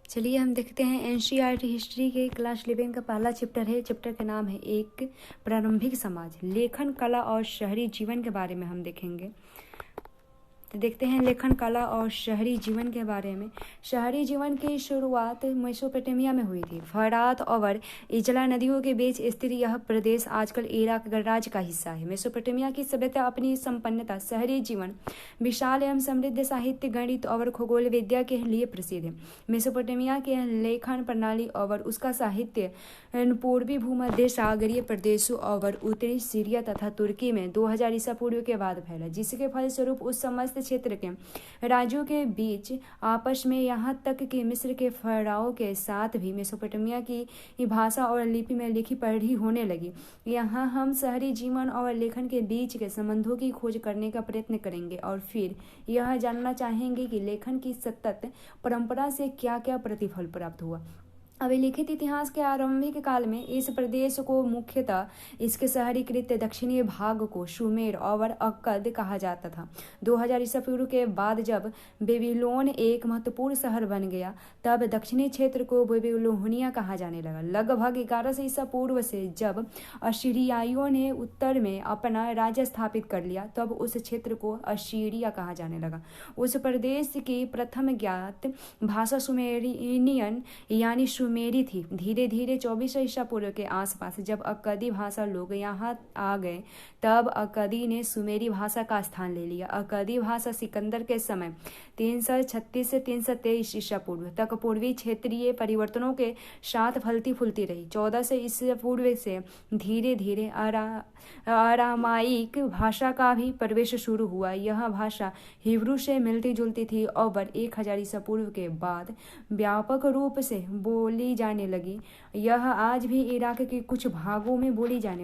चलिए हम देखते हैं एनसीईआरटी हिस्ट्री के क्लास 11 का पहला चैप्टर है। चैप्टर का नाम है एक प्रारंभिक समाज, लेखन कला और शहरी जीवन के बारे में हम देखेंगे। तो देखते हैं लेखन कला और शहरी जीवन के बारे में। शहरी जीवन की शुरुआत मेसोपोटामिया में हुई थी। फरात और इजला नदियों के बीच स्थित यह प्रदेश आजकल इराक गणराज्य का हिस्सा है। मेसोपोटामिया की सभ्यता अपनी संपन्नता, शहरी जीवन, विशाल एवं समृद्ध साहित्य, गणित और खगोल विद्या के लिए प्रसिद्ध है। मेसोपोटामिया के लेखन प्रणाली और उसका साहित्य पूर्वी भूमध्य सागरीय प्रदेशों और उत्तरी सीरिया तथा तुर्की में 2000 ईसा पूर्व के बाद फैला, जिसके फलस्वरूप उस समस्त क्षेत्र के राज्यों के बीच आपस में यहाँ तक कि मिस्र के फ़राओं के साथ भी मेसोपोटामिया की भाषा और लिपि में लिखी पढ़ी होने लगी। यहाँ हम शहरी जीवन और लेखन के बीच के संबंधों की खोज करने का प्रयत्न करेंगे और फिर यह जानना चाहेंगे कि लेखन की सतत परंपरा से क्या क्या प्रतिफल प्राप्त हुआ। अभिलिखित इतिहास के आरंभिक काल में इस प्रदेश को मुख्यतः इसके शहरीकृत दक्षिणी भाग को सुमेर और अक्कद कहा जाता था। 2000 ईसा पूर्व के बाद जब बेबीलोन एक महत्वपूर्ण शहर बन गया, तब दक्षिणी क्षेत्र को बेबीलोनिया कहा जाने लगा। लगभग 1100 ईसा पूर्व से जब अशीरियाइयों ने उत्तर में अपना राज्य स्थापित कर लिया, तब उस क्षेत्र को अशीरिया कहा जाने लगा। उस प्रदेश की प्रथम ज्ञात भाषा सुमेरियन यानी सुमेरी थी। धीरे धीरे 2400 ईसा पूर्व के आसपास जब अक्कदी भाषा लोग यहाँ आ गए, तब अक्कदी ने सुमेरी भाषा का स्थान ले लिया। अक्कदी भाषा सिकंदर के समय 336 से 323 ईसा पूर्व तक पूर्वी क्षेत्रीय परिवर्तनों के साथ फलती फूलती रही। 1400 ईसा पूर्व से धीरे धीरे अरामाइक भाषा का भी प्रवेश शुरू हुआ। यह भाषा हिब्रू से मिलती जुलती थी और 1000 ईसा पूर्व के बाद व्यापक रूप से बोली जाने लगी। यह आज भी इराक के कुछ भागों में बोली जाती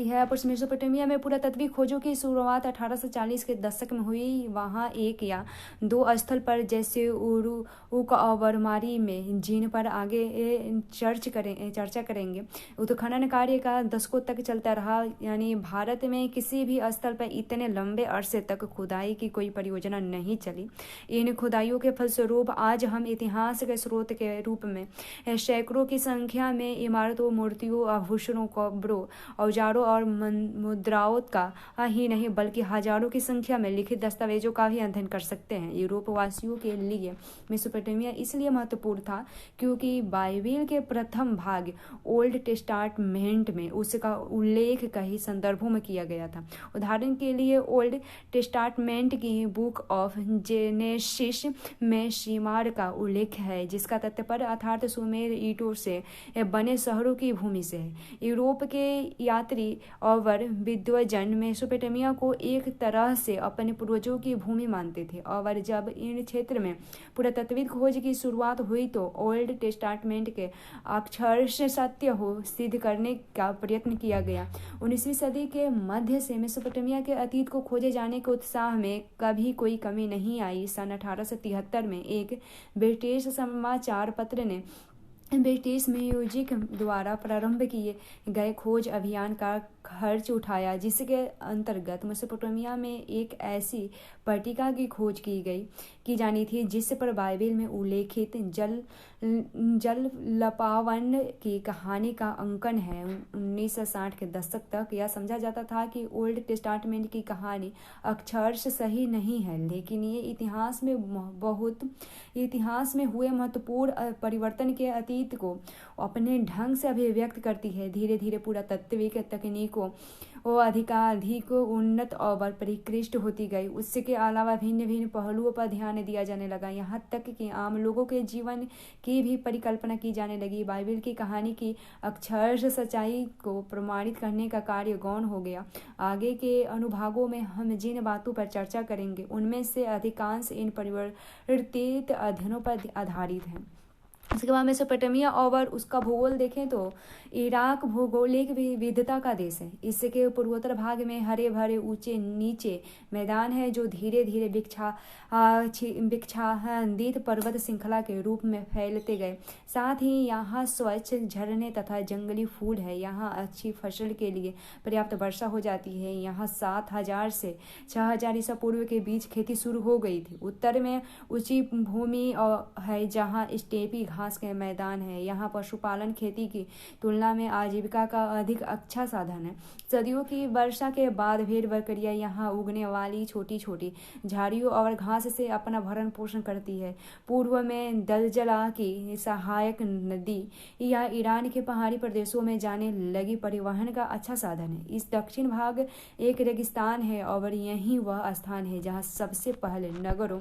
है। पर मेसोपोटामिया में पुरातत्वीय खोजों की शुरुआत 1840 के दशक में हुई। वहाँ एक या दो स्थल पर, जैसे उरुक और मारी में, जिन पर आगे चर्चा करेंगे, उत्खनन कार्य का दशकों तक चलता रहा। यानी भारत में किसी भी स्थल पर इतने लंबे अरसे तक खुदाई की कोई परियोजना नहीं चली। इन खुदाइयों के फलस्वरूप आज हम इतिहास के स्रोत के रूप में सैकड़ों की संख्या में इमारतों, मूर्तियों, आभूषणों, कब्रों, औजारों और मुद्राओं का ही नहीं बल्कि हजारों की संख्या में लिखित दस्तावेजों का भी अध्ययन कर सकते हैं। यूरोप वासियों के लिए मेसोपोटामिया इसलिए महत्वपूर्ण था क्योंकि बाइबिल के प्रथम भाग ओल्ड टेस्टामेंट में उसका उल्लेख कई संदर्भों में किया गया था। उदाहरण के लिए ओल्ड टेस्टामेंट की बुक ऑफ जेनेसिस में शिमार का उल्लेख है, जिसका तात्पर्य अर्थात सुमेर ईंटों से बने शहरों की भूमि से है। यूरोप के यात्री और विद्वजन मेसोपोटामिया को एक तरह से अपने पूर्वजों की भूमि मानते थे, और जब इन क्षेत्र में पुरातत्विक खोज की शुरुआत हुई तो ओल्ड टेस्टामेंट के अक्षर से सत्य हो सिद्ध करने का प्रयत्न किया गया। 19वीं सदी के मध्य से मेसोपोटामिया के अतीत को खोजे जाने के उत्साह में कभी कोई कमी नहीं आई। सन 1873 में एक ब्रिटिश समाचार पत्र ने ब्रिटिश म्यूजिक द्वारा प्रारंभ किए गए खोज अभियान का खर्च उठाया, जिसके अंतर्गत मेसोपोटामिया में एक ऐसी पट्टिका की खोज की जानी थी जिस पर बाइबिल में उल्लेखित जल लपावन की कहानी का अंकन है। 1960 के दशक तक यह समझा जाता था कि ओल्ड टेस्टामेंट की कहानी अक्षरश सही नहीं है, लेकिन ये इतिहास में हुए महत्वपूर्ण परिवर्तन के अतीत को अपने ढंग से अभिव्यक्त करती है। धीरे धीरे पुरातत्विक तकनीकों अधिकाधिक उन्नत और परिष्कृत होती गई। उसके अलावा भिन्न भिन्न पहलुओं पर ध्यान दिया जाने लगा, यहाँ तक कि आम लोगों के जीवन की भी परिकल्पना की जाने लगी। बाइबिल की कहानी की अक्षरश सच्चाई को प्रमाणित करने का कार्य गौण हो गया। आगे के अनुभागों में हम जिन बातों पर चर्चा करेंगे, उनमें से अधिकांश इन परिवर्तित अध्ययनों पर आधारित हैं। इसके बाद मेसोपोटामिया और उसका भूगोल देखें तो इराक भौगोलिक विविधता का देश है। इसके पूर्वोत्तर भाग में हरे भरे ऊंचे नीचे मैदान है जो धीरे धीरे विच्छादित पर्वत श्रृंखला के रूप में फैलते गए। साथ ही यहाँ स्वच्छ झरने तथा जंगली फूल है। यहाँ अच्छी फसल के लिए पर्याप्त वर्षा हो जाती है। यहाँ 7000 से 6000 ईसा पूर्व के बीच खेती शुरू हो गई थी। उत्तर में ऊंची भूमि है जहाँ स्टेपी घास के मैदान है। यहाँ पशुपालन खेती की तुलना में आजीविका का अधिक अच्छा साधन है। सदियों की वर्षा के बाद भेड़ बकरियां यहाँ उगने वाली छोटी छोटी झाड़ियों और घास से अपना भरण पोषण करती है। पूर्व में दलजला की सहायक नदी या ईरान के पहाड़ी प्रदेशों में जाने लगी परिवहन का अच्छा साधन है। इस दक्षिण भाग एक रेगिस्तान है और यही वह स्थान है जहाँ सबसे पहले नगरों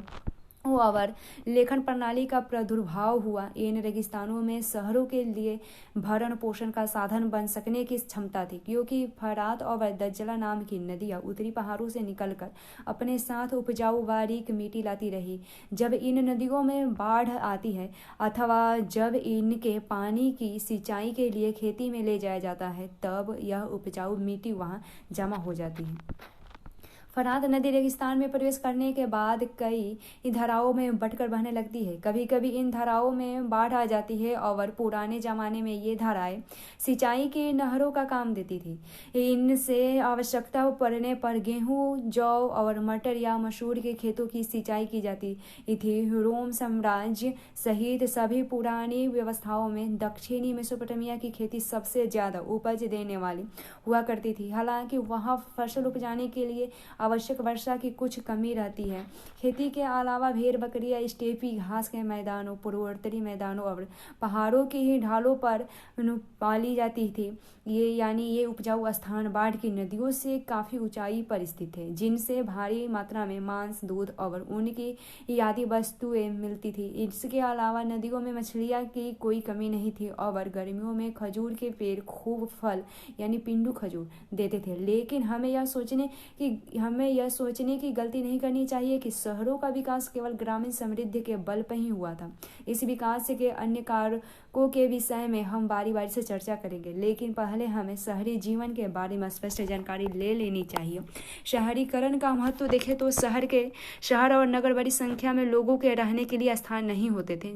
और लेखन प्रणाली का प्रादुर्भाव हुआ। इन रेगिस्तानों में शहरों के लिए भरण पोषण का साधन बन सकने की क्षमता थी, क्योंकि फरात और दज्जला नाम की नदियां उत्तरी पहाड़ों से निकलकर अपने साथ उपजाऊ बारीक मिट्टी लाती रही। जब इन नदियों में बाढ़ आती है अथवा जब इनके पानी की सिंचाई के लिए खेती में ले जाया जाता है, तब यह उपजाऊ मिट्टी वहां जमा हो जाती है। फरात नदी रेगिस्तान में प्रवेश करने के बाद कई धाराओं में बटकर बहने लगती है। कभी कभी इन धाराओं में बाढ़ आ जाती है और पुराने जमाने में ये धाराएं सिंचाई की नहरों का काम देती थी। इनसे आवश्यकता पड़ने पर गेहूं, जौ और मटर या मसूर के खेतों की सिंचाई की जाती थी। रोम साम्राज्य सहित सभी पुरानी व्यवस्थाओं में दक्षिणी मेसोपोटामिया की खेती सबसे ज्यादा उपज देने वाली हुआ करती थी। हालांकि वहां फसल उपजाने के लिए आवश्यक वर्षा की कुछ कमी रहती है। खेती के अलावा भेड़ बकरियां स्टेपी घास के मैदानों, पूर्वोत्तरी मैदानों और पहाड़ों की ही ढालों पर पाली जाती थी। ये उपजाऊ स्थान बाढ़ की नदियों से काफी ऊंचाई पर स्थित है, जिनसे भारी मात्रा में मांस, दूध और ऊन की आदि वस्तुएं मिलती थी। इसके अलावा नदियों में मछलियां की कोई कमी नहीं थी और गर्मियों में खजूर के पेड़ खूब फल यानी पिंडू खजूर देते थे। लेकिन हमें यह सोचने की गलती नहीं करनी चाहिए कि शहरों का विकास केवल ग्रामीण समृद्धि के बल पर ही हुआ था। इस विकास के अन्य कारकों के विषय में हम बारी बारी से चर्चा करेंगे, लेकिन पहले हमें शहरी जीवन के बारे में स्पष्ट जानकारी ले लेनी चाहिए। शहरीकरण का महत्व देखें तो शहर और नगर बड़ी संख्या में लोगों के रहने के लिए स्थान नहीं होते थे,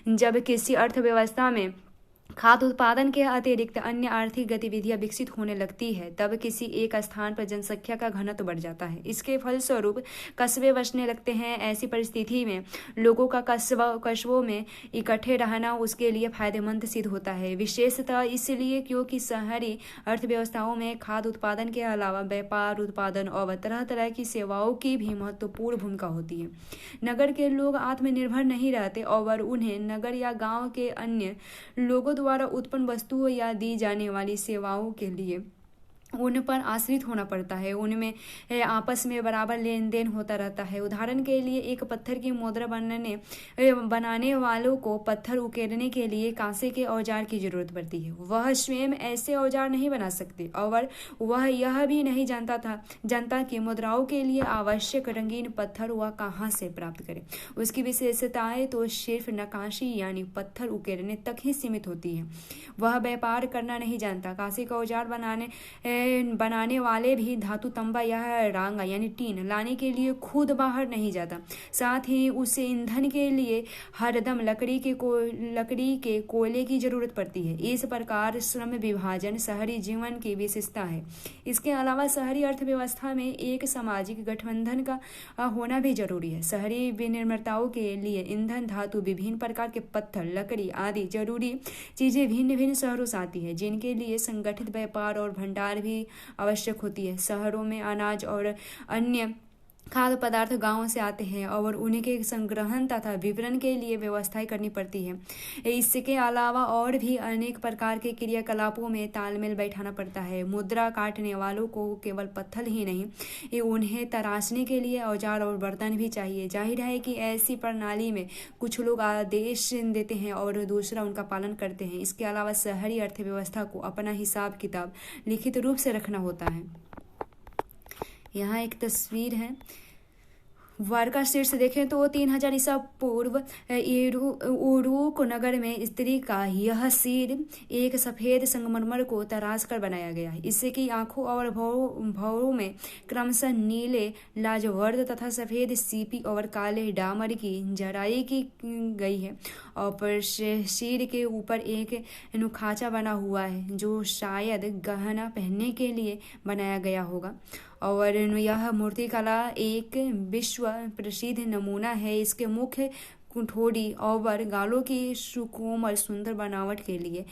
जब किसी अर्थव्यवस्था में खाद्य उत्पादन के अतिरिक्त अन्य आर्थिक गतिविधियां विकसित होने लगती है, तब किसी एक स्थान पर जनसंख्या का घनत्व बढ़ जाता है। इसके फलस्वरूप कस्बे बसने लगते हैं। ऐसी परिस्थिति में लोगों का कस्बों में इकट्ठे रहना उसके लिए फायदेमंद सिद्ध होता है, विशेषतः इसलिए क्योंकि शहरी अर्थव्यवस्थाओं में खाद्य उत्पादन के अलावा व्यापार, उत्पादन और तरह तरह की सेवाओं की भी महत्वपूर्ण भूमिका होती है। नगर के लोग आत्मनिर्भर नहीं रहते और उन्हें नगर या गांव के अन्य लोगों द्वारा उत्पन्न वस्तुओं या दी जाने वाली सेवाओं के लिए उन पर आश्रित होना पड़ता है। उनमें आपस में बराबर लेन देन होता रहता है। उदाहरण के लिए एक पत्थर की मुद्रा बनाने वालों को पत्थर उकेरने के लिए कांसे के औजार की जरूरत पड़ती है। वह स्वयं ऐसे औजार नहीं बना सकते और वह यह भी नहीं जानता कि मुद्राओं के लिए आवश्यक रंगीन पत्थर वह कहाँ से प्राप्त करे। उसकी विशेषताएं तो सिर्फ नक्काशी यानी पत्थर उकेरने तक ही सीमित होती है। वह व्यापार करना नहीं जानता। कांसे का औजार बनाने वाले भी धातु, तांबा या रांगा यानी टीन लाने के लिए खुद बाहर नहीं जाता। साथ ही उसे ईंधन के लिए हरदम लकड़ी के कोयले की जरूरत पड़ती है। इस प्रकार श्रम विभाजन शहरी जीवन की विशेषता है। इसके अलावा शहरी अर्थव्यवस्था में एक सामाजिक गठबंधन का होना भी जरूरी है। शहरी विनिर्माताओं के लिए ईंधन, धातु, विभिन्न प्रकार के पत्थर, लकड़ी आदि जरूरी चीजें भिन्न भिन्न शहरों से आती है, जिनके लिए संगठित व्यापार और भंडार भी आवश्यक होती है। शहरों में अनाज और अन्य खाद्य पदार्थ गांवों से आते हैं और उनके संग्रहण तथा वितरण के लिए व्यवस्थाएं करनी पड़ती है। इसके अलावा और भी अनेक प्रकार के क्रियाकलापों में तालमेल बैठाना पड़ता है। मुद्रा काटने वालों को केवल पत्थर ही नहीं, उन्हें तराशने के लिए औजार और बर्तन भी चाहिए। जाहिर है कि ऐसी प्रणाली में कुछ लोग आदेश देते हैं और दूसरा उनका पालन करते हैं। इसके अलावा शहरी अर्थव्यवस्था को अपना हिसाब किताब लिखित रूप से रखना होता है। यहाँ एक तस्वीर है, वार का शीर्ष देखें तो 3000 ईसा पूर्व उरुक नगर में स्त्री का यह सिर एक सफेद संगमरमर को तराश कर बनाया गया है। इसकी आंखों और भौरों में क्रमशः नीले लाजवर्द तथा सफेद सीपी और काले डामर की जराई की गई है और सिर के ऊपर एक नुखाचा बना हुआ है जो शायद गहना पहनने के लिए बनाया गया होगा और यह मूर्तिकला एक विश्व प्रसिद्ध नमूना है। इसके मुख्य कुंठोड़ी और गालों की सुकोमल सुंदर बनावट के लिए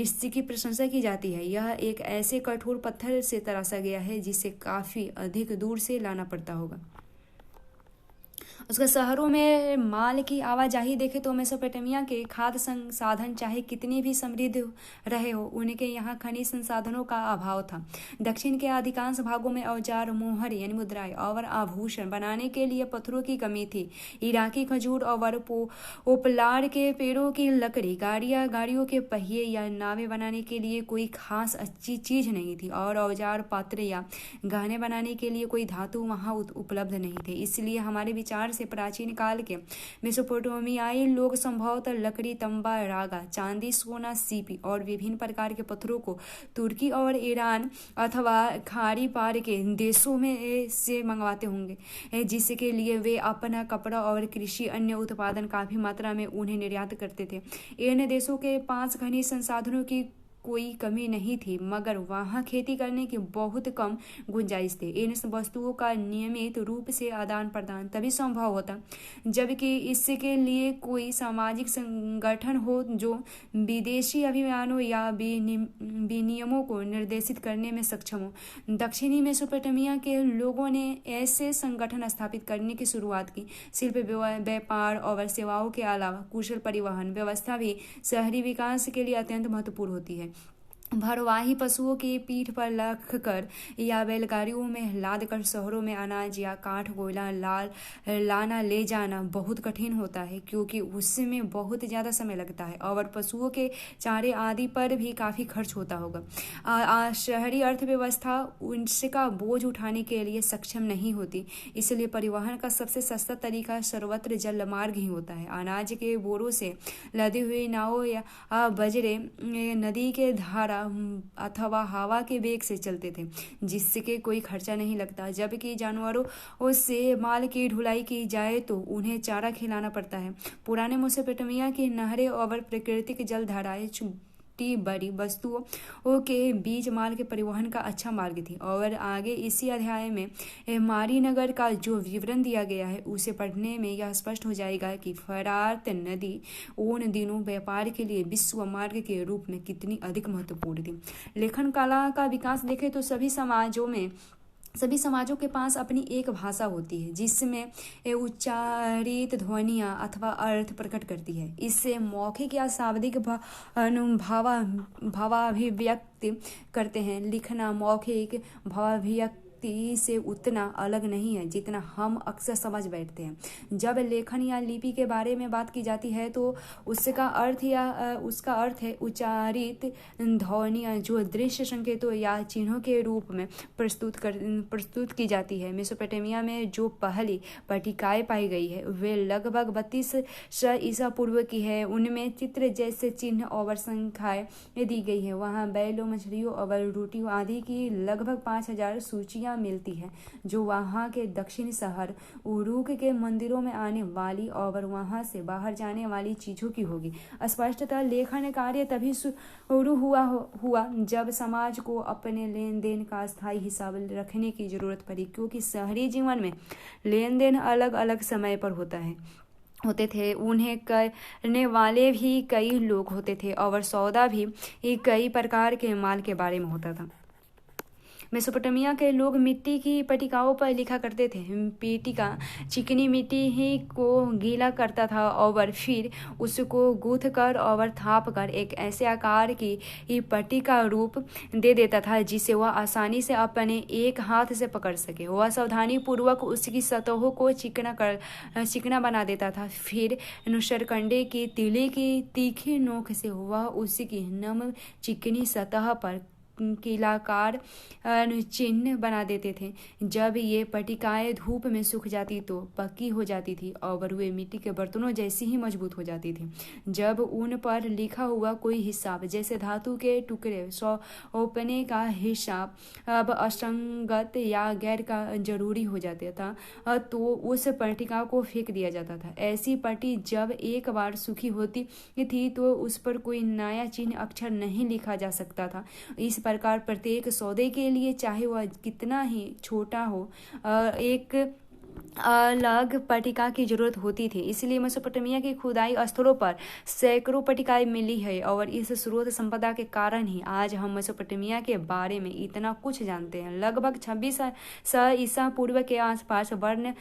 इसकी प्रशंसा की जाती है। यह एक ऐसे कठोर पत्थर से तराशा गया है जिसे काफी अधिक दूर से लाना पड़ता होगा। उसका शहरों में माल की आवाजाही देखे तो मेसोपोटामिया के खाद्य संसाधन चाहे कितनी भी समृद्ध रहे हो, उनके यहाँ खनिज संसाधनों का अभाव था। दक्षिण के अधिकांश भागों में औजार, मोहर यानी मुद्राएं और आभूषण बनाने के लिए पत्थरों की कमी थी। इराकी खजूर और पोपलार के पेड़ों की लकड़ी, गाड़ियों के पहिए या नावें बनाने के लिए कोई खास अच्छी चीज नहीं थी और औजार, पात्र या गहने बनाने के लिए कोई धातु वहां उपलब्ध नहीं थे। इसलिए हमारे विचार से प्राचीन काल के मेसोपोटामियाई लोग संभवतः लकड़ी, तंबा, रागा, चांदी, सोना, सीपी और विभिन्न प्रकार के पत्थरों को तुर्की और ईरान अथवा खाड़ी पार के देशों में से मंगवाते होंगे, जिसके लिए वे अपना कपड़ा और कृषि अन्य उत्पादन काफी मात्रा में उन्हें निर्यात करते थे। इन देशों के पास खनिज संसाधनों की कोई कमी नहीं थी, मगर वहां खेती करने की बहुत कम गुंजाइश थी। इन वस्तुओं का नियमित रूप से आदान प्रदान तभी संभव होता जबकि इसके लिए कोई सामाजिक संगठन हो जो विदेशी अभियानों या विनियमों को निर्देशित करने में सक्षम हो। दक्षिणी मेसोपोटामिया के लोगों ने ऐसे संगठन स्थापित करने की शुरुआत की। शिल्प, व्यापार और सेवाओं के अलावा कुशल परिवहन व्यवस्था भी शहरी विकास के लिए अत्यंत महत्वपूर्ण होती है। भरवाही पशुओं की पीठ पर रख कर या बैलगाड़ियों में लाद कर शहरों में अनाज या काठ, कोयला लाना ले जाना बहुत कठिन होता है क्योंकि उसमें बहुत ज़्यादा समय लगता है और पशुओं के चारे आदि पर भी काफ़ी खर्च होता होगा। शहरी अर्थव्यवस्था उसका बोझ उठाने के लिए सक्षम नहीं होती, इसलिए परिवहन का सबसे सस्ता तरीका सर्वत्र जल मार्ग ही होता है। अनाज के बोरों से लदी हुई नाव या बजरे नदी के धारा अथवा हवा के वेग से चलते थे, जिससे कोई खर्चा नहीं लगता। जबकि जानवरों से माल की ढुलाई की जाए तो उन्हें चारा खिलाना पड़ता है। पुराने मेसोपोटामिया की नहरें और प्राकृतिक जलधाराएं बड़ी वस्तुओं के बीच माल के परिवहन का अच्छा मार्ग थी। और आगे इसी अध्याय में मारी नगर का जो विवरण दिया गया है उसे पढ़ने में यह स्पष्ट हो जाएगा कि फरात नदी उन दिनों व्यापार के लिए विश्व मार्ग के रूप में कितनी अधिक महत्वपूर्ण थी। लेखन कला का विकास देखें तो सभी समाजों के पास अपनी एक भाषा होती है जिसमें उच्चारित ध्वनियाँ अथवा अर्थ प्रकट करती है। इससे मौखिक या शाब्दिक भावाभिव्यक्ति करते हैं। लिखना मौखिक भावाभिव्यक्ति से उतना अलग नहीं है जितना हम अक्सर समझ बैठते हैं। जब लेखन या लिपि के बारे में बात की जाती है तो उसका अर्थ है उच्चारित ध्वनियाँ जो दृश्य संकेतों या चिन्हों के रूप में प्रस्तुत की जाती है। मेसोपोटामिया में जो पहली पट्टिकाएं पाई गई है वे लगभग 3200 ईसा पूर्व की है। उनमें चित्र जैसे चिन्ह और संख्याएं दी गई है। वहाँ बैलों, मछलियों और रोटियों आदि की लगभग 5000 सूचियाँ मिलती है जो वहां के दक्षिणी शहर उरुक के मंदिरों में आने वाली और वहां से बाहर जाने वाली चीजों की होगी। स्पष्टतः लेखन कार्य तभी शुरू हुआ जब समाज को अपने लेन देन का स्थायी हिसाब रखने की जरूरत पड़ी, क्योंकि शहरी जीवन में लेन देन अलग अलग समय पर होते थे। उन्हें करने वाले भी कई लोग होते थे और सौदा भी कई प्रकार के माल के बारे में होता था। मेसोपोटामिया के लोग मिट्टी की पट्टिकाओं पर लिखा करते थे। पट्टिका चिकनी मिट्टी ही को गीला करता था और फिर उसको गूंथ कर और थाप कर एक ऐसे आकार की पट्टी का रूप दे देता था जिसे वह आसानी से अपने एक हाथ से पकड़ सके। वह सावधानी पूर्वक उसकी सतहों को चिकना बना देता था। फिर नुशरकंडे की तीली की तीखी नोक से वह उसकी नम चिकनी सतह पर किलाकार चिन्ह बना देते थे। जब ये पट्टिकाएं धूप में सूख जाती तो पक्की हो जाती थी और वे मिट्टी के बर्तनों जैसी ही मजबूत हो जाती थी। जब उन पर लिखा हुआ कोई हिसाब, जैसे धातु के टुकड़े सौंपने का हिसाब, अब असंगत या गैर का जरूरी हो जाता था तो उस पट्टिका को फेंक दिया जाता था। ऐसी पट्टी जब एक बार सूखी होती थी तो उस पर कोई नया चिन्ह अक्षर नहीं लिखा जा सकता था। इस प्रकार प्रत्येक सौदे के लिए, चाहे वह कितना ही छोटा हो, एक अलग पट्टिका की जरूरत होती थी। इसलिए मेसोपोटामिया के खुदाई स्थलों पर सैकड़ों पट्टिकाएं मिली है और इस स्रोत संपदा के कारण ही आज हम मेसोपोटामिया के बारे में इतना कुछ जानते हैं। लगभग 2600 ईसा पूर्व के आसपास वर्ण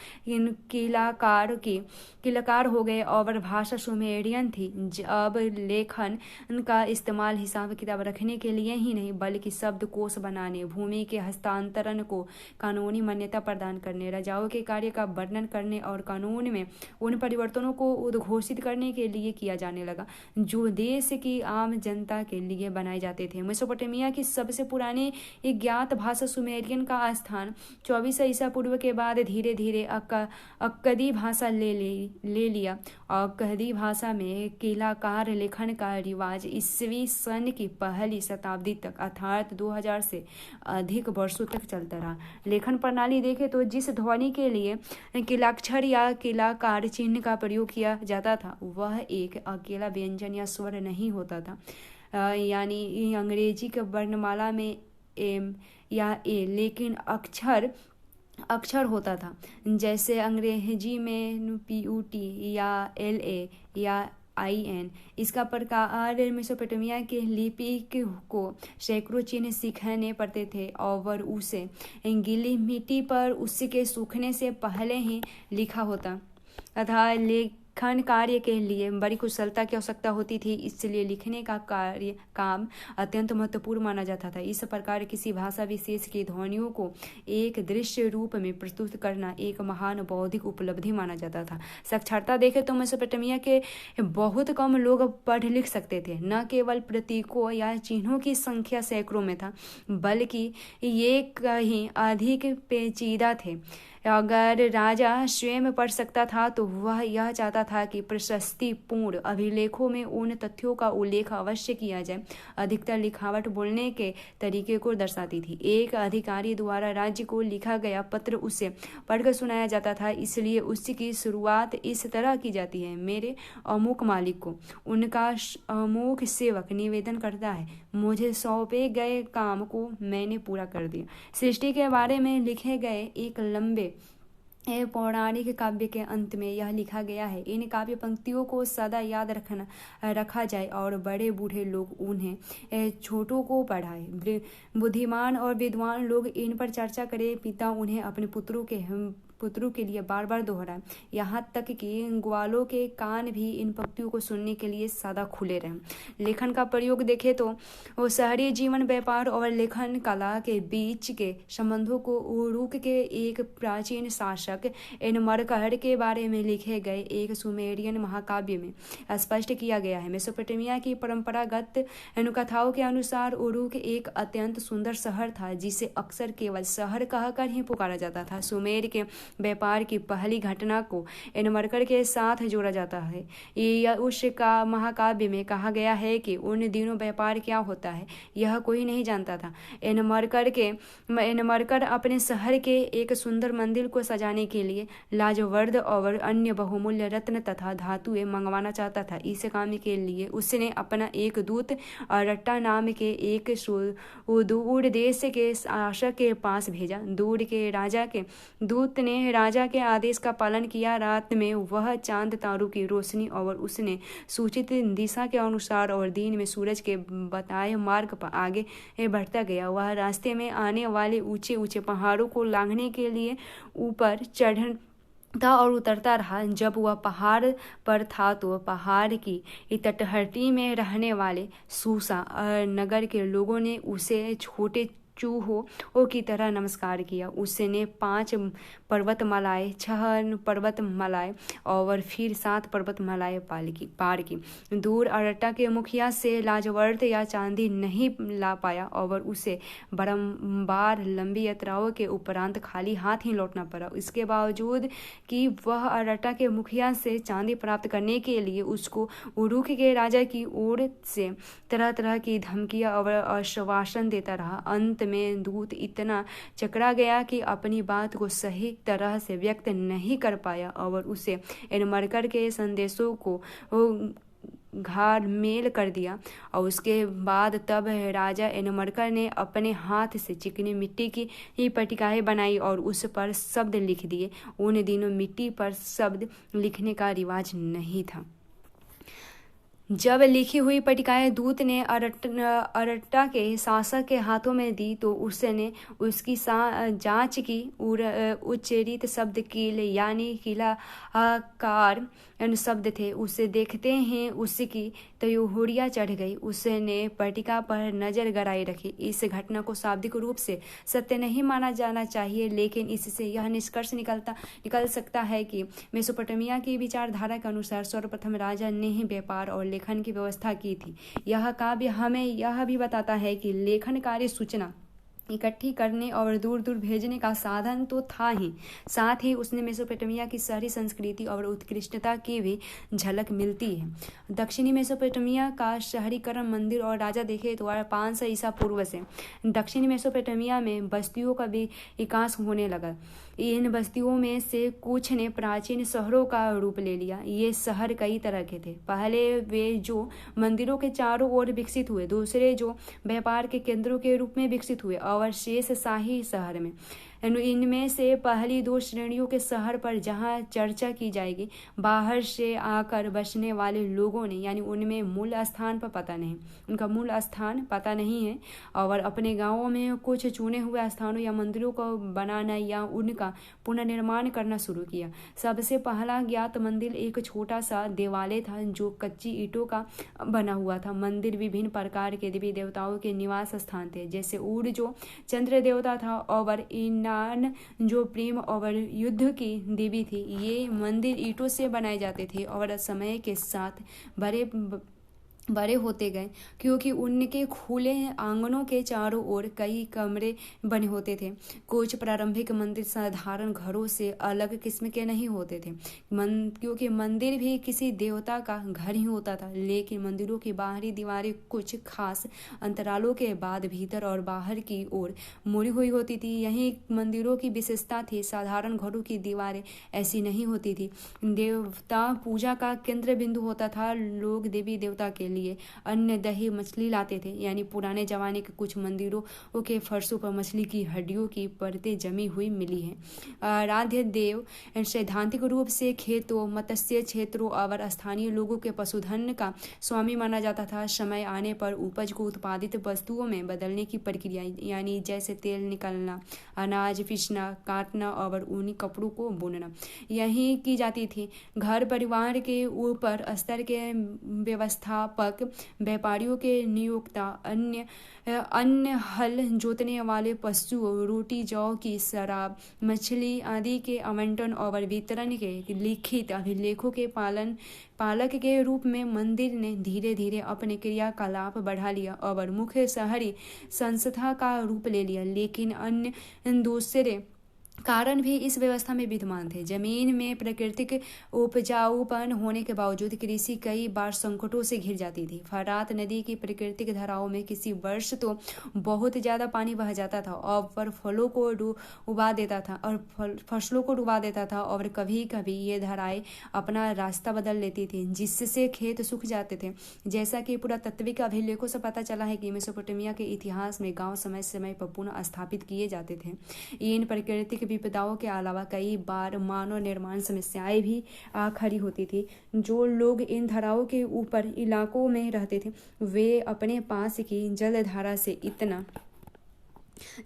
किलाकार हो गए और भाषा सुमेरियन थी। अब लेखन का इस्तेमाल हिसाब किताब रखने के लिए ही नहीं बल्कि शब्दकोश बनाने, भूमि के हस्तांतरण को कानूनी मान्यता प्रदान करने, राजाओं के कार्य का वर्णन करने और कानून में उन परिवर्तनों को उद्घोषित करने के लिए किया जाने लगा जो देश की आम जनता के लिए बनाए जाते थे। मेसोपोटामिया की सबसे पुरानी ज्ञात भाषा सुमेरियन का स्थान 2400 ईसा पूर्व के बाद धीरे धीरे अक्कदी भाषा ले लिया। अक्कदी भाषा में किलाकार लेखन का रिवाज ईस्वी सन की पहली शताब्दी तक अर्थात 2000 से अधिक वर्षों तक चलता रहा। लेखन प्रणाली देखें तो जिस ध्वनि के लिए किलाक्षर या किलाकार चिन्ह का प्रयोग किया जाता था वह एक अकेला व्यंजन या स्वर नहीं होता था, यानी अंग्रेजी के वर्णमाला में एम या ए, लेकिन अक्षर होता था। जैसे अंग्रेजी में PUT या LA या IN। इसका प्रकार मेसोपोटामिया के लिपि को सैकड़ों चिन्ह सीखने पड़ते थे और उसे गीली मिट्टी पर उसके सूखने से पहले ही लिखा होता तथा लेखन कार्य के लिए बड़ी कुशलता की आवश्यकता होती थी, इसलिए लिखने का काम अत्यंत महत्वपूर्ण माना जाता था। इस प्रकार किसी भाषा विशेष की ध्वनियों को एक दृश्य रूप में प्रस्तुत करना एक महान बौद्धिक उपलब्धि माना जाता था। साक्षरता देखें तो मेसोपोटामिया के बहुत कम लोग पढ़ लिख सकते थे। न केवल प्रतीकों या चिन्हों की संख्या सैकड़ों में था बल्कि ये कहीं अधिक पेचीदा थे। अगर राजा स्वयं पढ़ सकता था तो वह यह चाहता था कि प्रशस्तिपूर्ण अभिलेखों में उन तथ्यों का उल्लेख अवश्य किया जाए। अधिकतर लिखावट बोलने के तरीके को दर्शाती थी। एक अधिकारी द्वारा राज्य को लिखा गया पत्र उसे पढ़कर सुनाया जाता था, इसलिए उसकी शुरुआत इस तरह की जाती है, मेरे अमुक मालिक को उनका अमुक सेवक निवेदन करता है, मुझे सौंपे गए काम को मैंने पूरा कर दिया। सृष्टि के बारे में लिखे गए एक लंबे पौराणिक काव्य के अंत में यह लिखा गया है, इन काव्य पंक्तियों को सदा याद रखा जाए और बड़े बूढ़े लोग उन्हें छोटों को पढ़ाए, बुद्धिमान और विद्वान लोग इन पर चर्चा करें, पिता उन्हें अपने पुत्रों के लिए बार बार दोहराए, यहाँ तक कि ग्वालों के कान भी इन पंक्तियों को सुनने के लिए सदा खुले रहें। लेखन का प्रयोग देखें तो वो शहरी जीवन, व्यापार और लेखन कला के बीच के संबंधों को उरुक के एक प्राचीन शासक एनमरकर के बारे में लिखे गए एक सुमेरियन महाकाव्य में स्पष्ट किया गया है। मेसोपोटामिया की परंपरागत कथाओं के अनुसार उरुक एक अत्यंत सुंदर शहर था जिसे अक्सर केवल शहर कहकर ही पुकारा जाता था। सुमेर के व्यापार की पहली घटना को एनमरकर के साथ जोड़ा जाता है। उसका महाकाव्य में कहा गया है कि उन दिनों व्यापार क्या होता है यह कोई नहीं जानता था। एनमरकर अपने शहर के एक सुंदर मंदिर को सजाने के लिए लाजवर्द और अन्य बहुमूल्य रत्न तथा धातुएं मंगवाना चाहता था। इस काम के लिए उसने अपना एक दूत रट्टा नाम के एक दूर देश के शासक के पास भेजा। दूर के राजा के दूत ने राजा के आदेश का पालन किया। रात में वह चांद तारों की रोशनी और उसने सूचित दिशा के अनुसार और दिन में सूरज के बताए मार्ग पर आगे बढ़ता गया। वह रास्ते में आने वाले ऊंचे ऊंचे पहाड़ों को लांघने के लिए ऊपर चढ़ता और उतरता रहा। जब वह पहाड़ पर था तो पहाड़ की तटहटी में रहने वाले सूसा नगर के लोगों ने उसे छोटे चूहों की तरह नमस्कार किया। उसने 5 पर्वतमालाएं, 6 पर्वतमालाएं और फिर 7 पर्वतमालाएं पार की। दूर अरट्टा के मुखिया से लाजवर्त या चांदी नहीं ला पाया और उसे बारंबार लंबी यात्राओं के उपरांत खाली हाथ ही लौटना पड़ा। इसके बावजूद कि वह अरट्टा के मुखिया से चांदी प्राप्त करने के लिए उसको उरुख के राजा की ओर से तरह तरह की धमकियां और आश्वासन देता रहा, अंत में दूत इतना चकरा गया कि अपनी बात को सही तरह से व्यक्त नहीं कर पाया और उसे एनमरकर के संदेशों को घालमेल कर दिया। और उसके बाद तब राजा एनमरकर ने अपने हाथ से चिकनी मिट्टी की पट्टिकाएं बनाई और उस पर शब्द लिख दिए। उन दिनों मिट्टी पर शब्द लिखने का रिवाज नहीं था। जब लिखी हुई पट्टिकाएं दूत ने अरट्टा के शासक के हाथों में दी तो उसने उसकी जांच की। उच्चरित शब्द कील यानी किलाकार शब्द थे। उसे देखते हैं उसकी त्योहरिया चढ़ गई। उसने पट्टिका पर नजर गड़ाए रखी। इस घटना को शाब्दिक रूप से सत्य नहीं माना जाना चाहिए, लेकिन इससे यह निष्कर्ष निकल सकता है कि मेसोपोटामिया की विचारधारा के अनुसार सर्वप्रथम राजा ने ही व्यापार और लेखन की व्यवस्था की थी। यह काव्य हमें यह भी बताता है कि लेखन कार्य सूचना इकट्ठी करने और दूर दूर भेजने का साधन तो था ही, साथ ही उसने मेसोपोटामिया की शहरी संस्कृति और उत्कृष्टता की भी झलक मिलती है। दक्षिणी मेसोपोटामिया का शहरीकरण मंदिर और राजा देखे तो 500 ईसा पूर्व से दक्षिणी मेसोपोटामिया में बस्तियों का विकास होने लगा। इन बस्तियों में से कुछ ने प्राचीन शहरों का रूप ले लिया। ये शहर कई तरह के थे। पहले वे जो मंदिरों के चारों ओर विकसित हुए, दूसरे जो व्यापार के केंद्रों के रूप में विकसित हुए और शेष शाही शहर में। इनमें से पहली 2 श्रेणियों के शहर पर जहां चर्चा की जाएगी, बाहर से आकर बसने वाले लोगों ने यानी उनका मूल स्थान पता नहीं है और अपने गांवों में कुछ चुने हुए स्थानों या मंदिरों को बनाना या उनका पुनर्निर्माण करना शुरू किया। सबसे पहला ज्ञात मंदिर एक छोटा सा देवालय था जो कच्ची ईंटों का बना हुआ था। मंदिर विभिन्न प्रकार के देवी देवताओं के निवास स्थान थे, जैसे उर जो चंद्र देवता था और जो प्रेम और युद्ध की देवी थी। ये मंदिर ईंटों से बनाए जाते थे और समय के साथ बड़े होते गए, क्योंकि उनके खुले आंगनों के चारों ओर कई कमरे बने होते थे। कुछ प्रारंभिक मंदिर साधारण घरों से अलग किस्म के नहीं होते थे, क्योंकि मंदिर भी किसी देवता का घर ही होता था। लेकिन मंदिरों की बाहरी दीवारें कुछ खास अंतरालों के बाद भीतर और बाहर की ओर मुड़ी हुई होती थी। यही मंदिरों की विशेषता थी। साधारण घरों की दीवारें ऐसी नहीं होती थी। देवता पूजा का केंद्र बिंदु होता था। लोग देवी देवता के लिए अन्य दही मछली लाते थे, यानी पुराने जमाने के कुछ मंदिरों के फर्शों पर मछली की हड्डियों की परतें जमी हुई मिली हैं। आराध्य देव सैद्धांतिक रूप से खेतों, मत्स्य क्षेत्रों और स्थानीय लोगों के पशुधन का स्वामी माना जाता था। समय आने पर उपज को उत्पादित वस्तुओं में बदलने की प्रक्रिया, यानी जैसे तेल निकालना, अनाज पीसना, काटना और ऊनी कपड़ों को बुनना, यही की जाती थी। घर परिवार के ऊपर स्तर के व्यवस्थापक, व्यापारियों के नियोक्ता, अन्य हल जोतने वाले पशु, रोटी, जौ की शराब, मछली आदि के आवंटन और वितरण के लिखित अभिलेखों के पालक के रूप में मंदिर ने धीरे धीरे अपने क्रियाकलाप बढ़ा लिया और मुख्य शहरी संस्था का रूप ले लिया। लेकिन अन्य दूसरे कारण भी इस व्यवस्था में विद्यमान थे। जमीन में प्राकृतिक उपजाऊपन होने के बावजूद कृषि कई बार संकटों से घिर जाती थी। फरात नदी की प्राकृतिक धाराओं में किसी वर्ष तो बहुत ज्यादा पानी बह जाता था और फसलों को डुबा देता था और कभी कभी ये धाराएं अपना रास्ता बदल लेती थी, जिससे खेत सूख जाते थे। जैसा कि पुरातात्विक अभिलेखों से पता चला है कि मेसोपोटामिया के इतिहास में गांव समय समय पर पुनः स्थापित किए जाते थे। इन प्राकृतिक विपदाओं के अलावा कई बार मानव निर्माण समस्याएं भी खड़ी होती थी। जो लोग इन धाराओं के ऊपर इलाकों में रहते थे वे अपने पास की जलधारा से इतना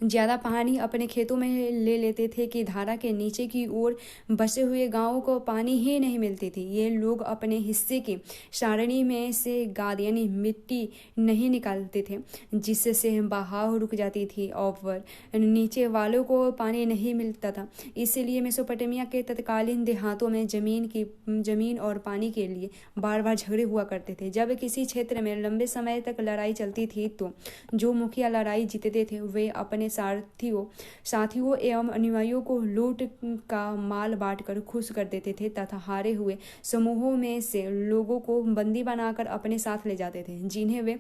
ज़्यादा पानी अपने खेतों में ले लेते थे कि धारा के नीचे की ओर बसे हुए गांवों को पानी ही नहीं मिलती थी। ये लोग अपने हिस्से की सारणी में से गाद यानी मिट्टी नहीं निकालते थे, जिससे बहाव रुक जाती थी और नीचे वालों को पानी नहीं मिलता था। इसलिए मेसोपोटामिया के तत्कालीन देहातों में जमीन और पानी के लिए बार बार झगड़े हुआ करते थे। जब किसी क्षेत्र में लंबे समय तक लड़ाई चलती थी तो जो मुखिया लड़ाई जीतते थे वे अपने साथियों एवं अनुयायियों को लूट का माल बांटकर खुश कर देते थे तथा हारे हुए समूहों में से लोगों को बंदी बनाकर अपने साथ ले जाते थे, जिन्हें वे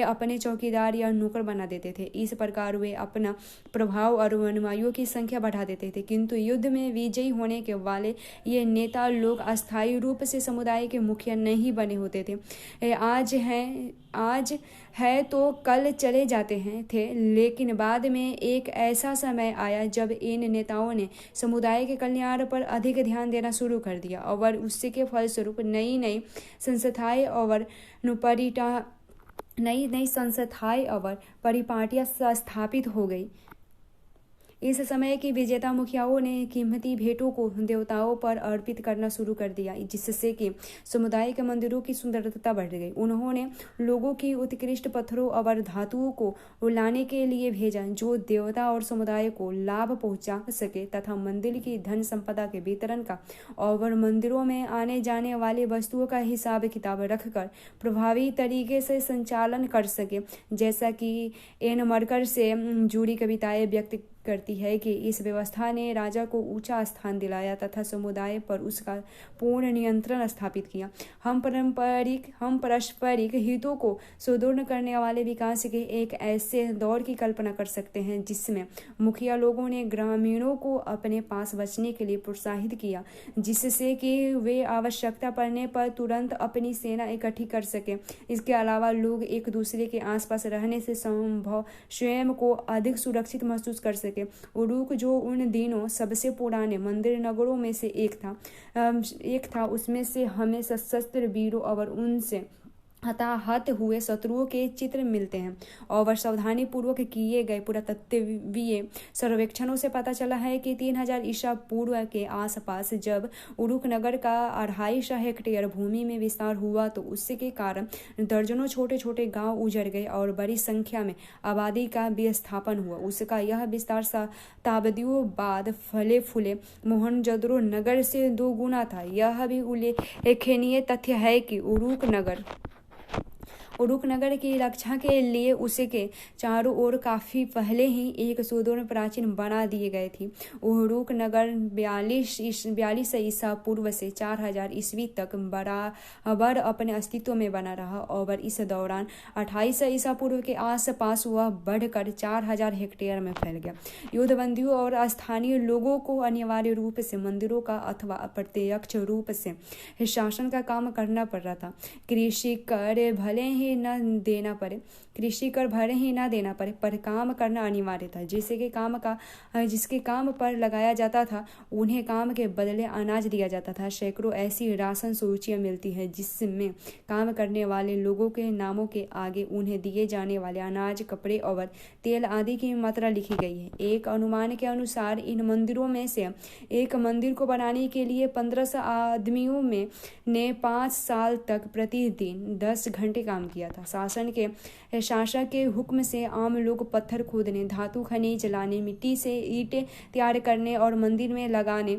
अपने चौकीदार या नौकर बना देते थे। इस प्रकार वे अपना प्रभाव और अनुयायियों की संख्या बढ़ा देते थे। किंतु युद्ध में विजयी होने के वाले ये नेता लोग अस्थायी रूप से समुदाय के मुखिया नहीं बने होते थे। आज है तो कल चले जाते थे, लेकिन बाद में एक ऐसा समय आया जब इन नेताओं ने समुदाय के कल्याण पर अधिक ध्यान देना शुरू कर दिया और उसके के फलस्वरूप नई संस्थाएं और परिपाटियां स्थापित हो गई। इस समय की विजेता मुखियाओं ने कीमती भेंटों को देवताओं पर अर्पित करना शुरू कर दिया, जिससे कि समुदाय के मंदिरों की सुंदरता बढ़ गई। उन्होंने लोगों की उत्कृष्ट पत्थरों और धातुओं को लाने के लिए भेजा जो देवता और समुदाय को लाभ पहुंचा सके तथा मंदिर की धन संपदा के वितरण का और मंदिरों में आने जाने वाली वस्तुओं का हिसाब किताब रखकर प्रभावी तरीके से संचालन कर सके। जैसा कि एन मरकर से जुड़ी कविताएं व्यक्त करती है कि इस व्यवस्था ने राजा को ऊंचा स्थान दिलाया तथा समुदाय पर उसका पूर्ण नियंत्रण स्थापित किया। हम पारस्परिक हितों को सुदृढ़ करने वाले विकास के एक ऐसे दौर की कल्पना कर सकते हैं जिसमें मुखिया लोगों ने ग्रामीणों को अपने पास बचने के लिए प्रोत्साहित किया, जिससे कि वे आवश्यकता पड़ने पर तुरंत अपनी सेना इकट्ठी कर सके। इसके अलावा लोग एक दूसरे के आसपास रहने से स्वयं को अधिक सुरक्षित महसूस कर सके। उरुक, जो उन दिनों सबसे पुराने मंदिर नगरों में से एक था, उसमें से हमें सशस्त्र वीरों और उनसे हताहत हुए शत्रुओं के चित्र मिलते हैं और सावधानी पूर्वक किए गए पुरातत्वीय सर्वेक्षणों से पता चला है कि 3000 ईसा पूर्व के आसपास जब उरुक नगर का 250 हेक्टेयर भूमि में विस्तार हुआ तो उसके कारण दर्जनों छोटे छोटे गांव उजड़ गए और बड़ी संख्या में आबादी का विस्थापन हुआ। उसका यह विस्तार शताब्दियों बाद फले फूले मोहनजोदड़ो नगर से 2 गुना था। यह भी उल्लेखनीय तथ्य है कि उरुक नगर की रक्षा के लिए उसके चारों ओर काफी पहले ही एक सुदृढ़ प्राचीन बना दिए गए थी। उरुक नगर 42 ईसा पूर्व से 4000 ईस्वी तक बराबर अपने अस्तित्व में बना रहा और इस दौरान 28 ईसा पूर्व के आसपास वह बढ़कर 4000 हेक्टेयर में फैल गया। युद्धबंदियों और स्थानीय लोगों को अनिवार्य रूप से मंदिरों का अथवा अप्रत्यक्ष रूप से शासन का काम करना पड़ रहा था। कृषि कर भले ही न देना पड़े पर काम करना अनिवार्य था। जिसके काम पर लगाया जाता था उन्हें काम के बदले अनाज दिया जाता था। सैकड़ों ऐसी राशन सूचियां मिलती है जिसमें काम करने वाले लोगों के नामों के आगे उन्हें दिए जाने वाले अनाज, कपड़े और तेल आदि की मात्रा लिखी गई है। एक अनुमान के अनुसार इन मंदिरों में से एक मंदिर को बनाने के लिए 1500 आदमियों ने 5 साल तक प्रतिदिन 10 घंटे काम किया था। शासक के हुक्म से आम लोग पत्थर खोदने, धातु खनिज लाने, मिट्टी से ईंटें तैयार करने और मंदिर में लगाने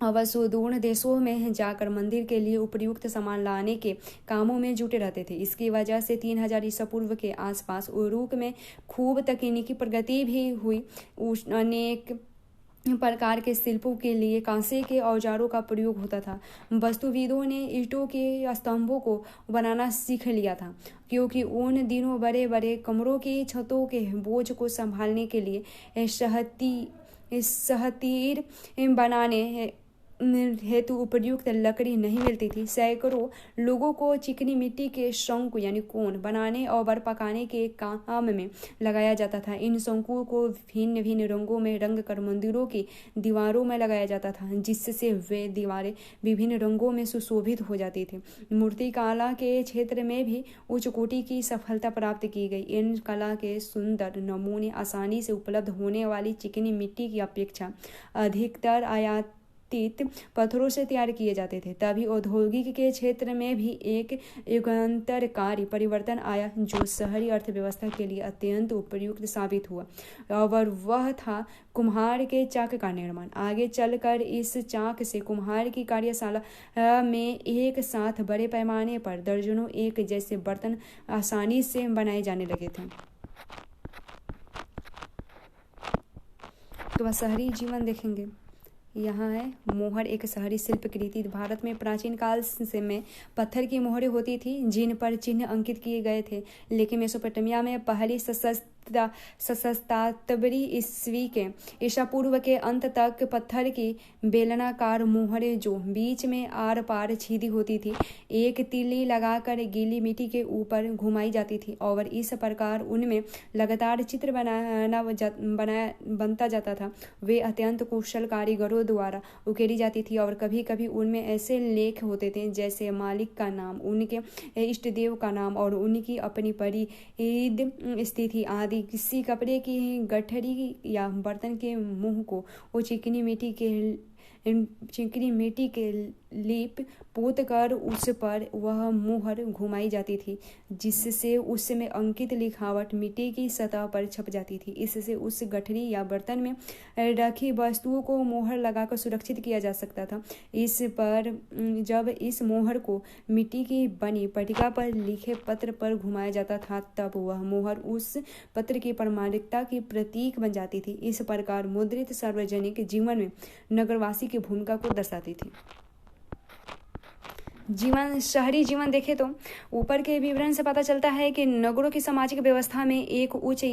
और सुदूर देशों में जाकर मंदिर के लिए उपयुक्त सामान लाने के कामों में जुटे रहते थे। इसकी वजह से 3000 ईसा पूर्व के आसपास उरुक में खूब तकनीकी प्रगति भी हुई। अनेक प्रकार के शिल्पों के लिए कांसे के औजारों का प्रयोग होता था। वास्तुविदों ने ईंटों के स्तंभों को बनाना सीख लिया था, क्योंकि उन दिनों बड़े बड़े कमरों की छतों के बोझ को संभालने के लिए सहतीर बनाने हेतु उपयुक्त लकड़ी नहीं मिलती थी। सैकड़ों लोगों को चिकनी मिट्टी के शंकु यानी कोन बनाने और पकाने के काम में लगाया जाता था। इन शंकुओं को भिन्न भिन्न रंगों में रंग कर मंदिरों की दीवारों में लगाया जाता था, जिससे वे दीवारें विभिन्न रंगों में सुशोभित हो जाती थी। मूर्तिकला के क्षेत्र में भी उच्च कोटि की सफलता प्राप्त की गई। इन कला के सुंदर नमूने आसानी से उपलब्ध होने वाली चिकनी मिट्टी की अपेक्षा अधिकतर आयातित पत्थरों से तैयार किए जाते थे। तभी औद्योगिक के क्षेत्र में भी एक युगांतरकारी परिवर्तन आया, जो शहरी अर्थव्यवस्था के लिए अत्यंत उपयुक्त साबित हुआ, और वह था कुम्हार के चाक का निर्माण। आगे चलकर इस चाक से कुम्हार की कार्यशाला में एक साथ बड़े पैमाने पर दर्जनों एक जैसे बर्तन आसानी से बनाए जाने लगे थे। तो वह शहरी जीवन देखेंगे। यहाँ है मोहर, एक शहरी शिल्प कृति। भारत में प्राचीन काल से में पत्थर की मोहरें होती थी जिन पर चिन्ह अंकित किए गए थे, लेकिन मेसोपोटामिया में पहली सहस्त्राब्दी ईस्वी के ईसा पूर्व के अंत तक पत्थर की बेलनाकार मोहरें जो बीच में आर पार छेदी होती थी, एक तीली लगाकर गीली मिट्टी के ऊपर घुमाई जाती थी, और इस प्रकार उनमें लगातार चित्र बनता जाता था। वे अत्यंत कुशल कारीगरों द्वारा उकेरी जाती थी, और कभी कभी उनमें ऐसे लेख होते थे जैसे मालिक का नाम, उनके इष्ट देव का नाम और उनकी अपनी परिद स्थिति आदि। किसी कपड़े की गठरी या बर्तन के मुंह को वो चिकनी मिट्टी के लीप पोत कर उस पर वह मुहर घुमाई जाती थी, जिससे उसमें अंकित लिखावट मिट्टी की सतह पर छप जाती थी। इससे उस गठरी या बर्तन में रखी वस्तुओं को मोहर लगाकर सुरक्षित किया जा सकता था। इस पर जब इस मोहर को मिट्टी की बनी पट्टिका पर लिखे पत्र पर घुमाया जाता था, तब वह मोहर उस पत्र की प्रामाणिकता की प्रतीक बन जाती थी। इस प्रकार मुद्रित सार्वजनिक जीवन में नगरवासी की भूमिका को दर्शाती थी। शहरी जीवन देखें तो ऊपर के विवरण से पता चलता है कि नगरों की सामाजिक व्यवस्था में एक उच्च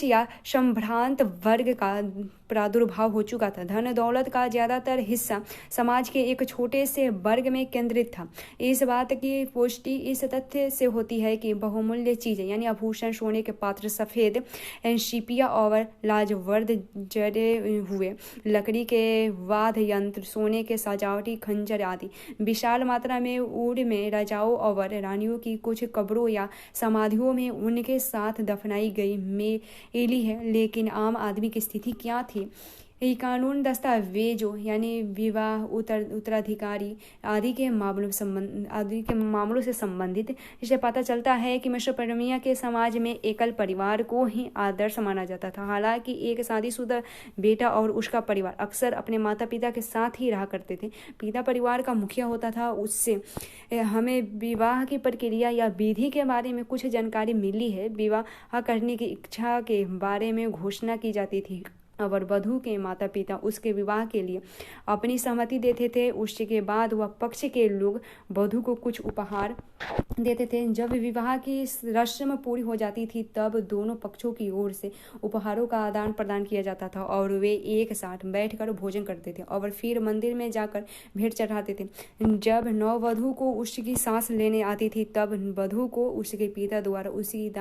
या संभ्रांत वर्ग का प्रादुर्भाव हो चुका था। धन दौलत का ज्यादातर हिस्सा समाज के एक छोटे से वर्ग में केंद्रित था। इस बात की पुष्टि इस तथ्य से होती है कि बहुमूल्य चीजें यानी आभूषण, सोने के पात्र, सफेद शिपिया और लाजवर्द जड़े हुए लकड़ी के वाद्य यंत्र, सोने के सजावटी खंजर आदि विशाल मात्रा में उड़ में राजाओं और रानियों की कुछ कब्रों या समाधियों में उनके साथ दफनाई गई मिली है। लेकिन आम आदमी की स्थिति क्या थी? ये कानून दस्तावेजों यानी विवाह, उत्तराधिकारी आदि के मामलों से संबंधित। इससे पता चलता है कि मेसोपोटामिया के समाज में एकल परिवार को ही आदर्श माना जाता था। हालांकि एक शादीशुदा बेटा और उसका परिवार अक्सर अपने माता पिता के साथ ही रहा करते थे। पिता परिवार का मुखिया होता था। उससे हमें विवाह की प्रक्रिया या विधि के बारे में कुछ जानकारी मिली है। विवाह करने की इच्छा के बारे में घोषणा की जाती थी और वधू के माता पिता उसके विवाह के लिए अपनी सहमति देते थे। उसके बाद वह पक्ष के लोग वधू को कुछ उपहार देते थे। जब विवाह की रस्म पूरी हो जाती थी, तब दोनों पक्षों की ओर से उपहारों का आदान प्रदान किया जाता था और वे एक साथ बैठकर भोजन करते थे और फिर मंदिर में जाकर भेंट चढ़ाते थे। जब नववधू को उसकी सांस लेने आती थी, तब वधू को उसके पिता द्वारा उसी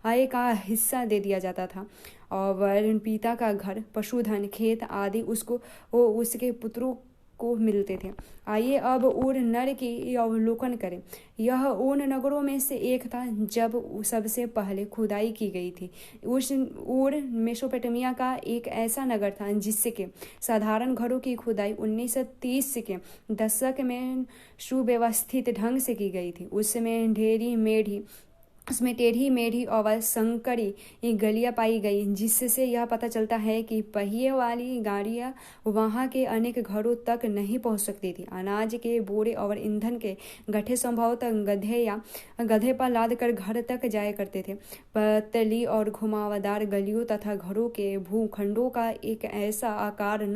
आय का हिस्सा दे दिया जाता था और पिता का घर, पशुधन, खेत आदि उसके पुत्रों को मिलते थे। आइए अब उर नर की अवलोकन करें। यह उन नगरों में से एक था जब सबसे पहले खुदाई की गई थी। उर मेसोपोटामिया का एक ऐसा नगर था जिसके साधारण घरों की खुदाई 1930 के दशक में सुव्यवस्थित ढंग से की गई थी। उसमें टेढ़ी मेढ़ी और संकरी गलियां पाई गई, जिससे यह पता चलता है कि पहिए वाली गाड़ियां वहां के अनेक घरों तक नहीं पहुंच सकती थी। अनाज के बोरे और ईंधन के गड्ढे संभवतः गधे पर लाद कर घर तक जाया करते थे। पतली और घुमावदार गलियों तथा घरों के भूखंडों का एक ऐसा आकार न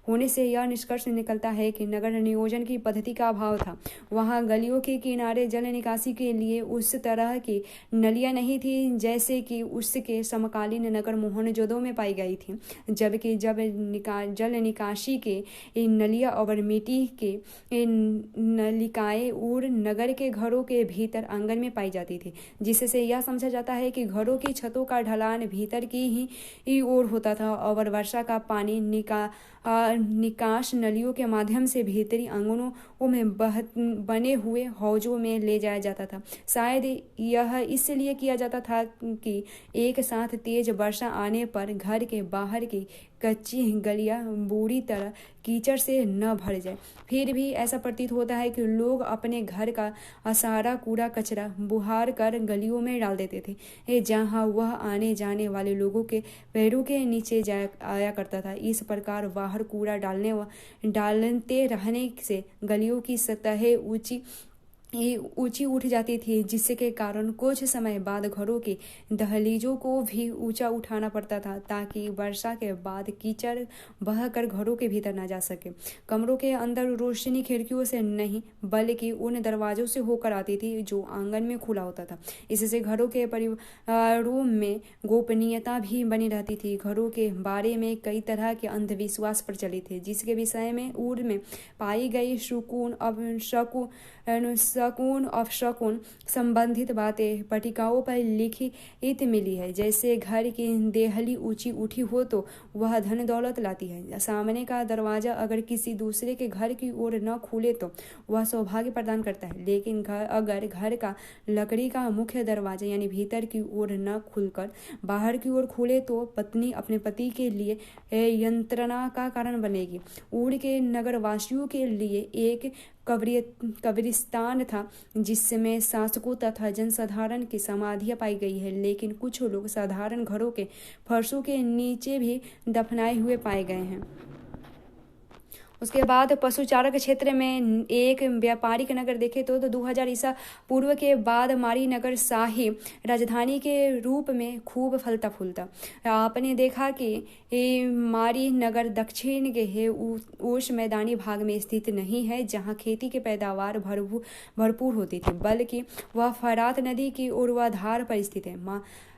होने से यह निष्कर्ष निकलता है कि नगर नियोजन की पद्धति का अभाव था। वहां गलियों के किनारे जल निकासी के लिए उस तरह तरह की नलियाँ नहीं थी जैसे कि उसके समकालीन नगर मोहनजोदड़ो में पाई गई थी, जबकि जल निकासी के नलियाँ और मिट्टी के नलिकाएं और नगर के घरों के भीतर आंगन में पाई जाती थी, जिससे यह समझा जाता है कि घरों की छतों का ढलान भीतर की ही ओर होता था और वर्षा का पानी निकास नलियों के माध्यम से भीतरी आंगनों में बने हुए हौजों में ले जाया जाता था। शायद यह इसलिए किया जाता था कि एक साथ तेज वर्षा आने पर घर के बाहर की कच्ची गलियां बुरी तरह कीचड़ से न भर जाए। फिर भी ऐसा प्रतीत होता है कि लोग अपने घर का सारा कूड़ा कचरा बुहार कर गलियों में डाल देते थे, जहां वह आने जाने वाले लोगों के पैरों के नीचे आया करता था। इस प्रकार बाहर कूड़ा डालते रहने से गलियों की सतहें ऊंची उठ जाती थी, जिसके कारण कुछ समय बाद घरों की दहलीजों को भी ऊंचा उठाना पड़ता था ताकि वर्षा के बाद कीचड़ बहकर घरों के भीतर न जा सके। कमरों के अंदर रोशनी खिड़कियों से नहीं बल्कि उन दरवाजों से होकर आती थी जो आंगन में खुला होता था। इससे घरों के परिवारों में गोपनीयता भी बनी रहती थी। घरों के बारे में कई तरह के अंधविश्वास प्रचलित थे, जिसके विषय में में पाई गई शकुन अपशकुन संबंधित बातें पट्टिकाओं पर लिखित मिली है। जैसे घर की देहली ऊंची उठी हो तो वह धन दौलत लाती है, सामने का दरवाजा अगर किसी दूसरे के घर की ओर न खुले तो वह सौभाग्य प्रदान करता है, लेकिन अगर घर का लकड़ी का मुख्य दरवाजा यानी भीतर की ओर न खुलकर बाहर की ओर खुले तो पत्नी अपने पति के लिए यंत्रणा का कारण बनेगी। ऊड़ के नगरवासियों के लिए एक कब्रिस्तान था जिसमें शासकों तथा जनसाधारण की समाधियां पाई गई है, लेकिन कुछ लोग साधारण घरों के फर्शों के नीचे भी दफनाए हुए पाए गए हैं। उसके बाद पशुचारक क्षेत्र में एक व्यापारिक नगर देखे तो 2000 ईसा पूर्व के बाद मारी नगर शाही राजधानी के रूप में खूब फलता फूलता। आपने देखा कि मारी नगर दक्षिण के उस मैदानी भाग में स्थित नहीं है जहां खेती की पैदावार भरपूर होती थी, बल्कि वह फरात नदी की ऊर्ध्वाधर पर स्थित है।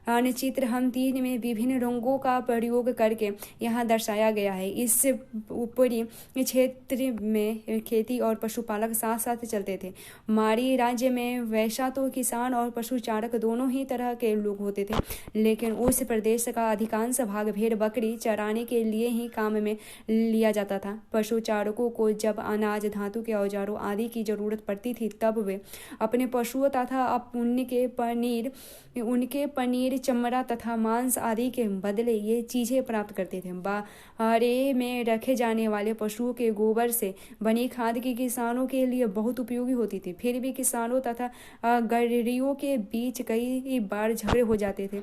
चित्र हम 3 में विभिन्न रंगों का प्रयोग करके यहाँ दर्शाया गया है। इस ऊपरी क्षेत्र में खेती और पशुपालक साथ साथ चलते थे। मारी राज्य में वैसा तो किसान और पशुचारक दोनों ही तरह के लोग होते थे, लेकिन उस प्रदेश का अधिकांश भाग भेड़ बकरी चराने के लिए ही काम में लिया जाता था। पशुचारकों को जब अनाज, धातु के औजारों आदि की जरूरत पड़ती थी तब वे अपने पशुओं तथा उनके पनीर, चमड़ा तथा मांस आदि के बदले ये चीजें प्राप्त करते थे। बाड़े में रखे जाने वाले पशुओं के गोबर से बनी खाद की किसानों के लिए बहुत उपयोगी होती थी। फिर भी किसानों तथा गड़ेरियों के बीच कई बार झगड़े हो जाते थे।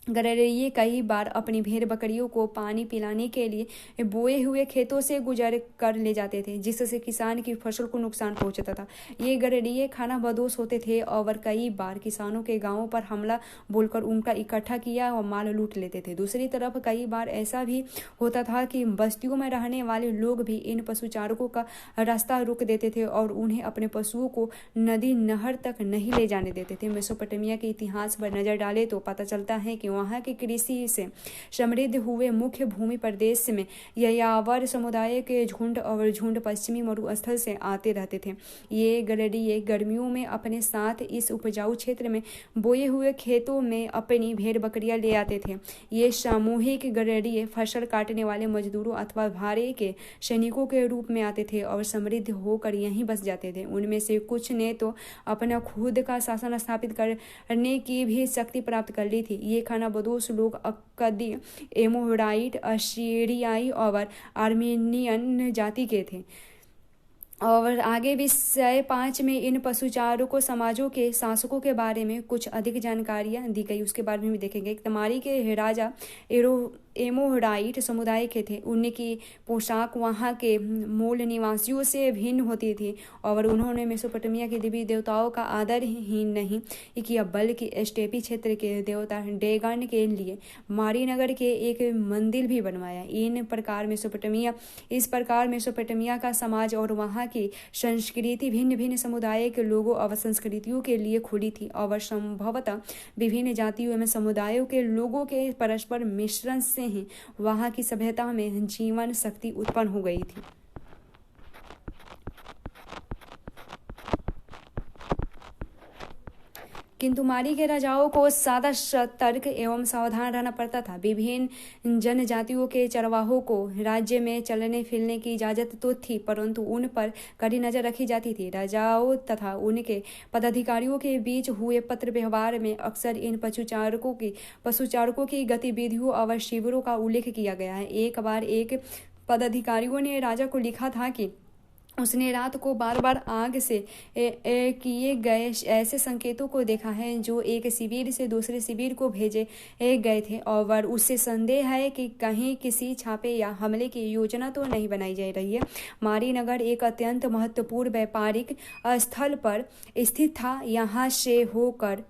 गड़ेरिये कई बार अपनी भेड़ बकरियों को पानी पिलाने के लिए बोए हुए खेतों से गुजर कर ले जाते थे, जिससे किसान की फसल को नुकसान पहुंचता था। ये गड़ेरिये खाना बदोश होते थे और कई बार किसानों के गांवों पर हमला बोलकर उनका इकट्ठा किया और माल लूट लेते थे। दूसरी तरफ कई बार ऐसा भी होता था कि बस्तियों में रहने वाले लोग भी इन पशुचारकों का रास्ता रोक देते थे और उन्हें अपने पशुओं को नदी नहर तक नहीं ले जाने देते थे। मेसोपोटामिया के इतिहास पर नजर डाले तो पता चलता है कि वहाँ के कृषि से समृद्ध हुए मुख्य भूमि प्रदेश में यायावर समुदाय के झुंड पश्चिमी मरुस्थल से आते रहते थे। ये गड़ेरिये गर्मियों में अपने साथ इस उपजाऊ क्षेत्र में बोए हुए खेतों में अपनी भेड़ बकरियां ले आते थे। ये सामूहिक गड़ेरिये फसल काटने वाले मजदूरों अथवा भाड़े के सैनिकों के रूप में आते थे और समृद्ध होकर यहीं बस जाते थे। उनमें से कुछ ने तो अपना खुद का शासन स्थापित करने की भी शक्ति प्राप्त कर ली थी। ये खाना बदोश लोग अक्कदी, एमोराइट, असीरियाई और आर्मेनियन जाति के थे। और आगे विषय 5 में इन पशुचारकों समाजों के शासकों के बारे में कुछ अधिक जानकारियां दी गई, उसके बारे में भी देखेंगे। तमारी के राजा एमोराइट समुदाय के थे। उनकी पोशाक वहाँ के मूल निवासियों से भिन्न होती थी और उन्होंने मेसोपोटामिया के देवी देवताओं का आदर ही नहीं किया बल्कि स्टेपी क्षेत्र के देवता डेगन के लिए मारीनगर के एक मंदिर भी बनवाया। इस प्रकार मेसोपोटामिया का समाज और वहाँ की संस्कृति भिन्न भिन्न समुदाय के लोगों और संस्कृतियों के लिए खुली थी और संभवतः विभिन्न जातियों एवं समुदायों के लोगों के परस्पर मिश्रण से ही वहाँ की सभ्यता में जीवन शक्ति उत्पन्न हो गई थी। किंतु मारी के राजाओं को ज्यादा सतर्क एवं सावधान रहना पड़ता था। विभिन्न जनजातियों के चरवाहों को राज्य में चलने फिरने की इजाजत तो थी, परंतु उन पर कड़ी नजर रखी जाती थी। राजाओं तथा उनके पदाधिकारियों के बीच हुए पत्र व्यवहार में अक्सर इन पशुचारकों की गतिविधियों और शिविरों का उल्लेख किया गया है। एक बार एक पदाधिकारियों ने राजा को लिखा था कि उसने रात को बार बार आग से किए गए ऐसे संकेतों को देखा है जो एक शिविर से दूसरे शिविर को भेजे गए थे और उससे संदेह है कि कहीं किसी छापे या हमले की योजना तो नहीं बनाई जा रही है। मारीनगर एक अत्यंत महत्वपूर्ण व्यापारिक स्थल पर स्थित था। यहाँ से होकर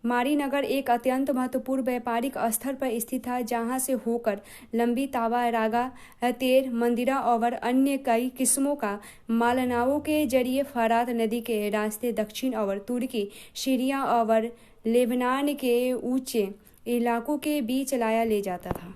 मारीनगर एक अत्यंत महत्वपूर्ण व्यापारिक स्थल पर स्थित था, जहां से होकर लंबी तावा, रागा, तेर, मंदिरा और अन्य कई किस्मों का माल नावों के जरिए फरात नदी के रास्ते दक्षिण और तुर्की, सीरिया और लेबनान के ऊंचे इलाकों के बीच लाया ले जाता था।